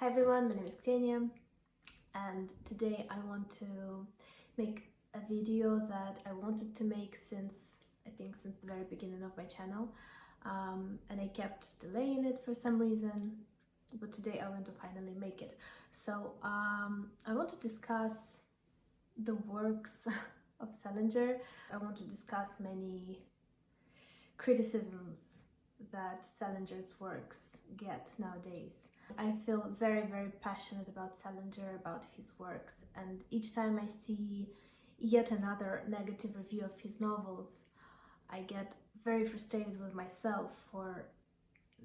Hi everyone, my name is Ksenia, and today I want to make a video that I wanted to make since the very beginning of my channel, and I kept delaying it for some reason, but today I want to finally make it. So I want to discuss the works of Salinger. I want to discuss many criticisms that Salinger's works get nowadays. I feel very, very passionate about Salinger, about his works, and each time I see yet another negative review of his novels, I get very frustrated with myself for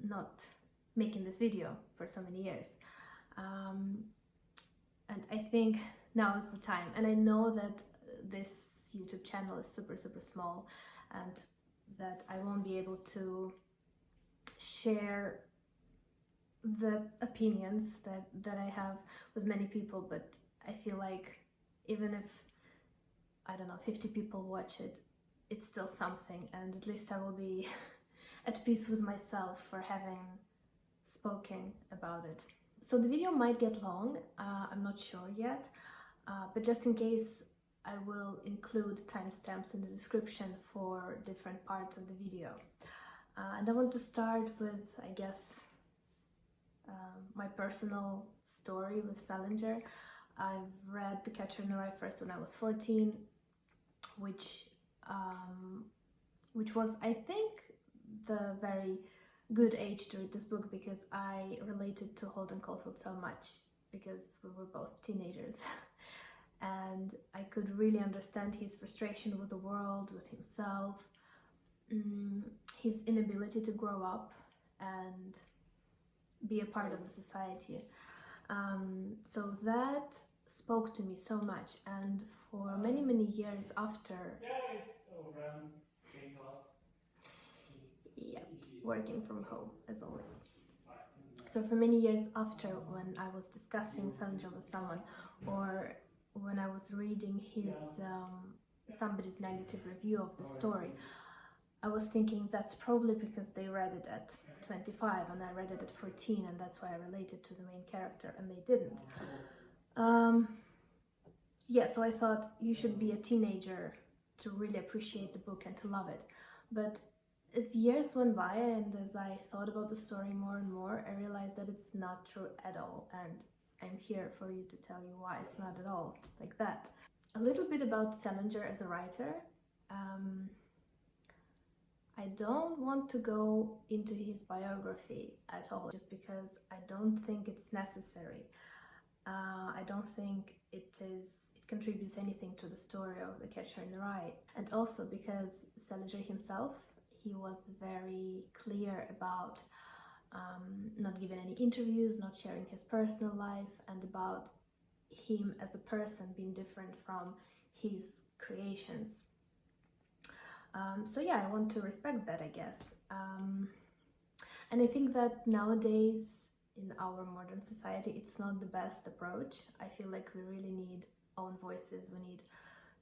not making this video for so many years. And I think now is the time, and I know that this YouTube channel is super small and that I won't be able to share the opinions that I have with many people, but I feel like even if, I don't know, 50 people watch it, it's still something, and at least I will be at peace with myself for having spoken about it. So the video might get long, I'm not sure yet, but just in case, I will include timestamps in the description for different parts of the video. And I want to start with, I guess, my personal story with Salinger. I've read The Catcher in the Rye first when I was 14, which was, I think, the very good age to read this book, because I related to Holden so much, because we were both teenagers. And I could really understand his frustration with the world, with himself, his inability to grow up and be a part of the society. So that spoke to me so much, and for many years after, working from home as always. So for many years after, when I was discussing Salinger with someone, or when I was reading his somebody's negative review of the story, I was thinking that's probably because they read it at 25 and I read it at 14, and that's why I related to the main character, and they didn't. Yeah, so I thought you should be a teenager to really appreciate the book and to love it. But as years went by and as I thought about the story more and more, I realized that it's not true at all, and I'm here for you to tell you why it's not at all like that. A little bit about Salinger as a writer. I don't want to go into his biography at all, just because I don't think it's necessary. I don't think it contributes anything to the story of The Catcher in the Rye. And also because Salinger himself, he was very clear about not giving any interviews, not sharing his personal life, and about him as a person being different from his creations. So yeah, I want to respect that, I guess. And I think that nowadays, in our modern society, it's not the best approach. I feel like we really need own voices. We need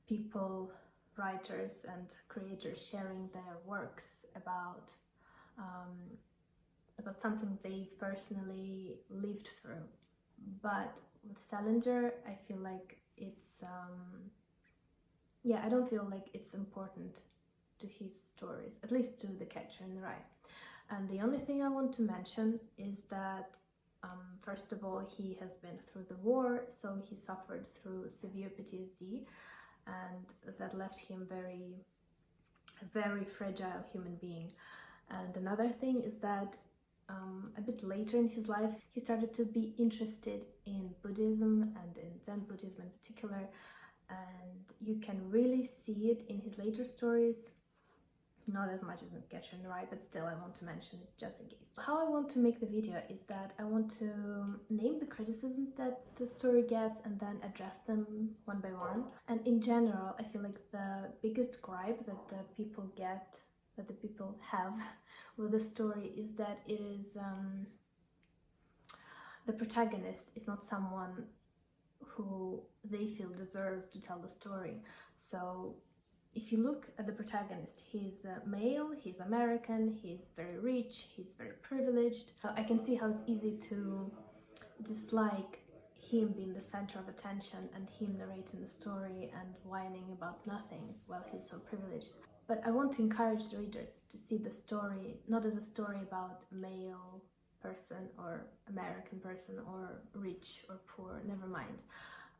people, writers and creators, sharing their works about something they've personally lived through. But with Salinger, I feel like it's yeah, I don't feel like it's important to his stories, at least to The Catcher in the Rye. And the only thing I want to mention is that first of all, he has been through the war, so he suffered through severe PTSD, and that left him very fragile human being. And another thing is that a bit later in his life, he started to be interested in Buddhism and in Zen Buddhism in particular, and you can really see it in his later stories. Not as much as in Catcher in the Rye, but still I want to mention it just in case. How I want to make the video is that I want to name the criticisms that the story gets and then address them one by one. And in general, I feel like the biggest gripe that the people get, that the people have with the story, is that it is the protagonist is not someone who they feel deserves to tell the story. So if you look at the protagonist, he's male, he's American, he's very rich, he's very privileged. I can see how it's easy to dislike him being the center of attention and him narrating the story and whining about nothing while he's so privileged. But I want to encourage the readers to see the story not as a story about male person or American person or rich or poor, never mind.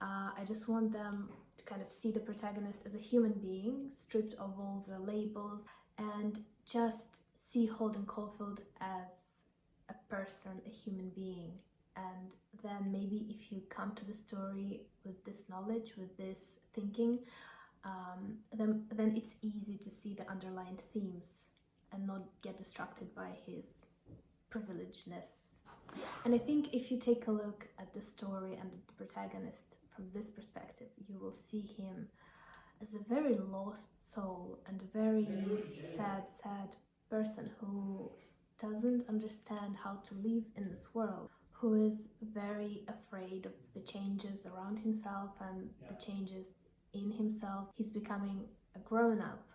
I just want them to kind of see the protagonist as a human being, stripped of all the labels, and just see Holden Caulfield as a person, a human being. And then maybe if you come to the story with this knowledge, with this thinking, then it's easy to see the underlying themes and not get distracted by his privilegedness. And I think if you take a look at the story and the protagonist from this perspective, you will see him as a very lost soul and a very sad person who doesn't understand how to live in this world, who is very afraid of the changes around himself and the changes in himself. He's becoming a grown-up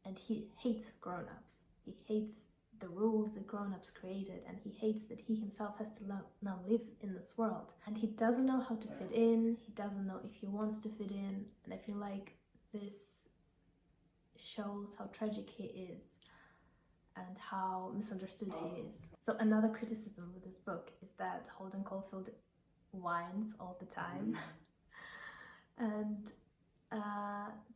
and he hates grown-ups. He hates the rules that grown-ups created, and he hates that he himself has to now live in this world. And he doesn't know how to fit in, he doesn't know if he wants to fit in, and I feel like this shows how tragic he is and how misunderstood he is. So another criticism with this book is that Holden Caulfield whines all the time. And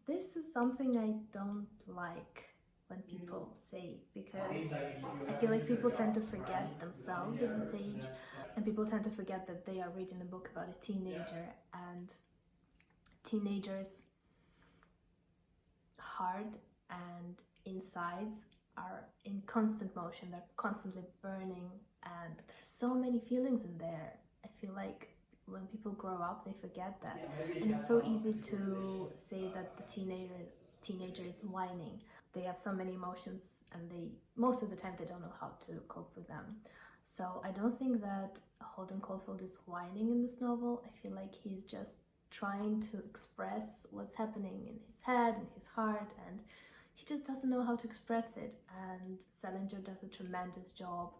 this is something I don't like when people say, because I feel like people tend to forget themselves at this age, and people tend to forget that they are reading a book about a teenager, and teenagers' heart and insides are in constant motion, they're constantly burning, and there's so many feelings in there. I feel like when people grow up, they forget that. And it's so easy to say that the teenager is whining. They have so many emotions, and most of the time they don't know how to cope with them. So I don't think that Holden Caulfield is whining in this novel. I feel like he's just trying to express what's happening in his head and his heart, and he just doesn't know how to express it. And Salinger does a tremendous job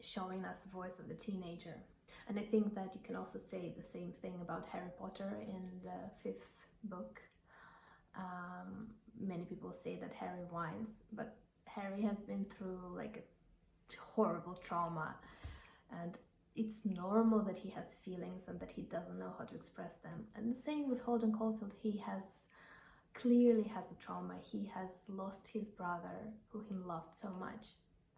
showing us the voice of the teenager. And I think that you can also say the same thing about Harry Potter in the 5th book. Many people say that Harry whines, but Harry has been through like a horrible trauma, and it's normal that he has feelings and that he doesn't know how to express them. And the same with Holden Caulfield. He clearly has a trauma. He has lost his brother who he loved so much,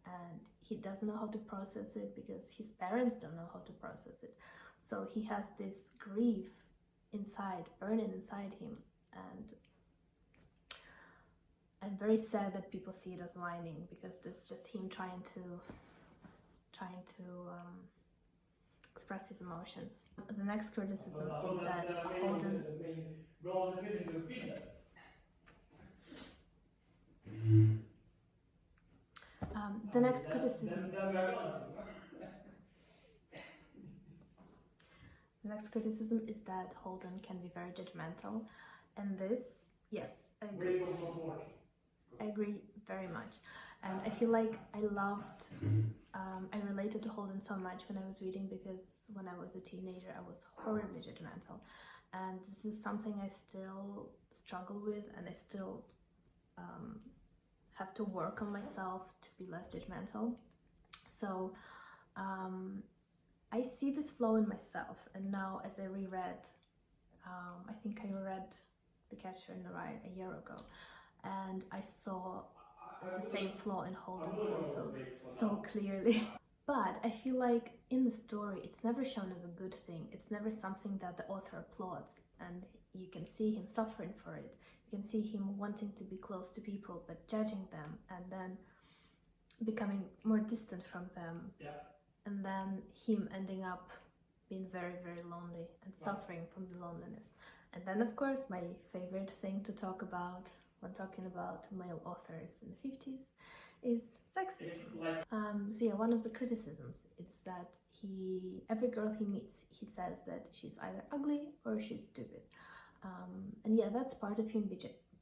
and he doesn't know how to process it because his parents don't know how to process it. So he has this grief inside, burning inside him, and I'm very sad that people see it as whining, because that's just him trying to express his emotions. The next criticism is that Holden the next criticism is that Holden can be very judgmental, and this, yes, I agree. I agree very much, and I feel like I related to Holden so much when I was reading, because when I was a teenager I was horribly judgmental, and this is something I still struggle with, and I still have to work on myself to be less judgmental. So I see this flow in myself, and now as I reread, I think I read The Catcher in the Rye a year ago, and I saw the same flaw in Holden Caulfield so clearly. But I feel like in the story it's never shown as a good thing. It's never something that the author applauds, and you can see him suffering for it. You can see him wanting to be close to people but judging them, and then becoming more distant from them, and then him ending up being very, very lonely and suffering from the loneliness. And then of course my favorite thing to talk about when talking about male authors in the 50s is sexism. So yeah, one of the criticisms is that every girl he meets, he says that she's either ugly or she's stupid. And yeah, that's part of him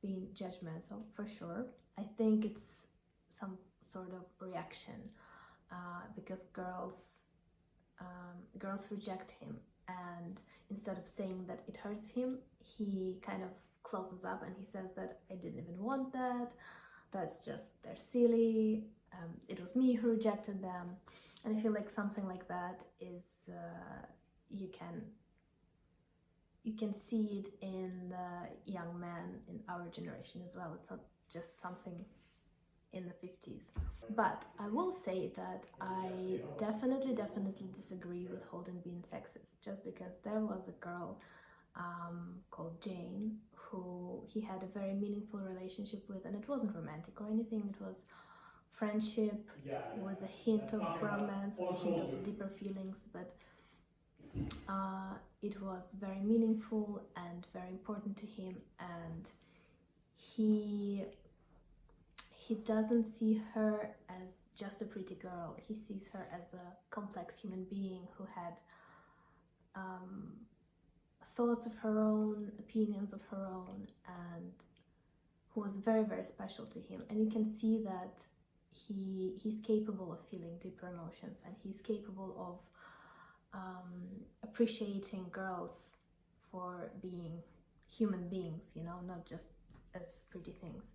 being judgmental, for sure. I think it's some sort of reaction, because girls girls reject him, and instead of saying that it hurts him, he kind of closes up and he says that I didn't even want that, that's just, they're silly, it was me who rejected them. And I feel like something like that is, you can see it in the young men in our generation as well. It's not just something in the 50s. But I will say that I definitely disagree with Holden being sexist, just because there was a girl called Jane who he had a very meaningful relationship with, and it wasn't romantic or anything, it was friendship with a hint of romance, with a hint of deeper feelings, but it was very meaningful and very important to him, and he doesn't see her as just a pretty girl. He sees her as a complex human being who had thoughts of her own, opinions of her own, and who was very special to him. And you can see that he's capable of feeling deeper emotions, and he's capable of appreciating girls for being human beings, you know, not just as pretty things.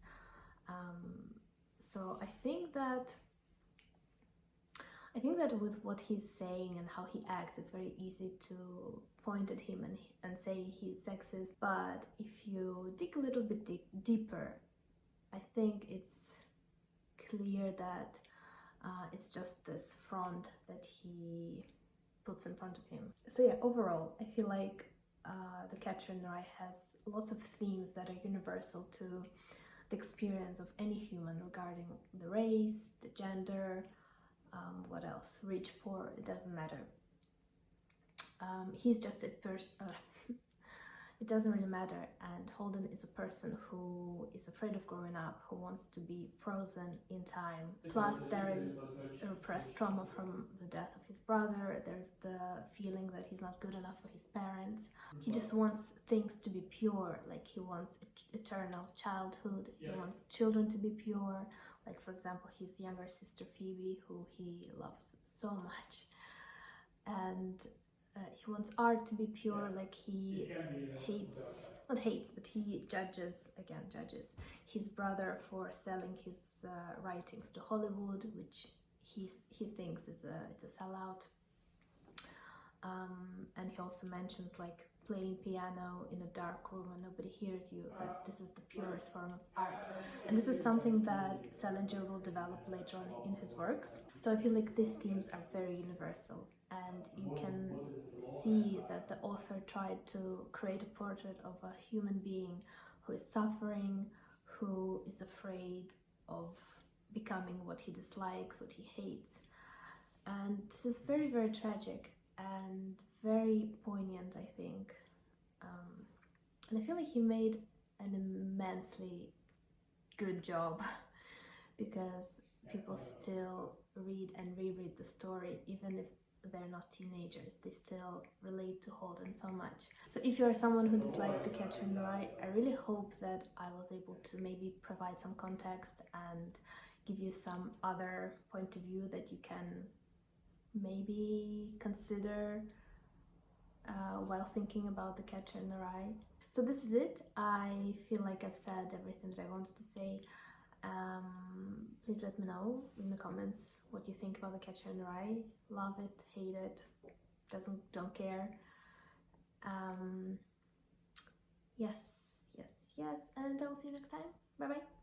So I think that with what he's saying and how he acts, it's very easy to point at him and say he's sexist. But if you dig a little bit deeper, I think it's clear that it's just this front that he puts in front of him. So yeah, overall, I feel like The Catcher in the Rye has lots of themes that are universal to the experience of any human regarding the race, the gender, what else, rich, poor, it doesn't matter. He's just a person, it doesn't really matter, and Holden is a person who is afraid of growing up, who wants to be frozen in time. Plus there is a repressed trauma from the death of his brother, there's the feeling that he's not good enough for his parents. He just wants things to be pure, like he wants eternal childhood, he wants children to be pure, like for example his younger sister Phoebe, who he loves so much. And he wants art to be pure, like he judges his brother for selling his writings to Hollywood, which he thinks is it's a sellout. And he also mentions like playing piano in a dark room and nobody hears you, that this is the purest form of art. And this is something that Salinger will develop later on in his works. So I feel like these themes are very universal, and you can see that the author tried to create a portrait of a human being who is suffering, who is afraid of becoming what he dislikes, what he hates. And this is very tragic and very poignant, I think. And I feel like he made an immensely good job, because people still read and reread the story, even if they're not teenagers, they still relate to Holden so much. So if you're someone who disliked The Catcher in the Rye, I really hope that I was able to maybe provide some context and give you some other point of view that you can maybe consider while thinking about The Catcher in the Rye. So this is it. I feel like I've said everything that I wanted to say. Please let me know in the comments what you think about The Catcher in the Rye. Love it, hate it, don't care. Yes, and I will see you next time. Bye bye.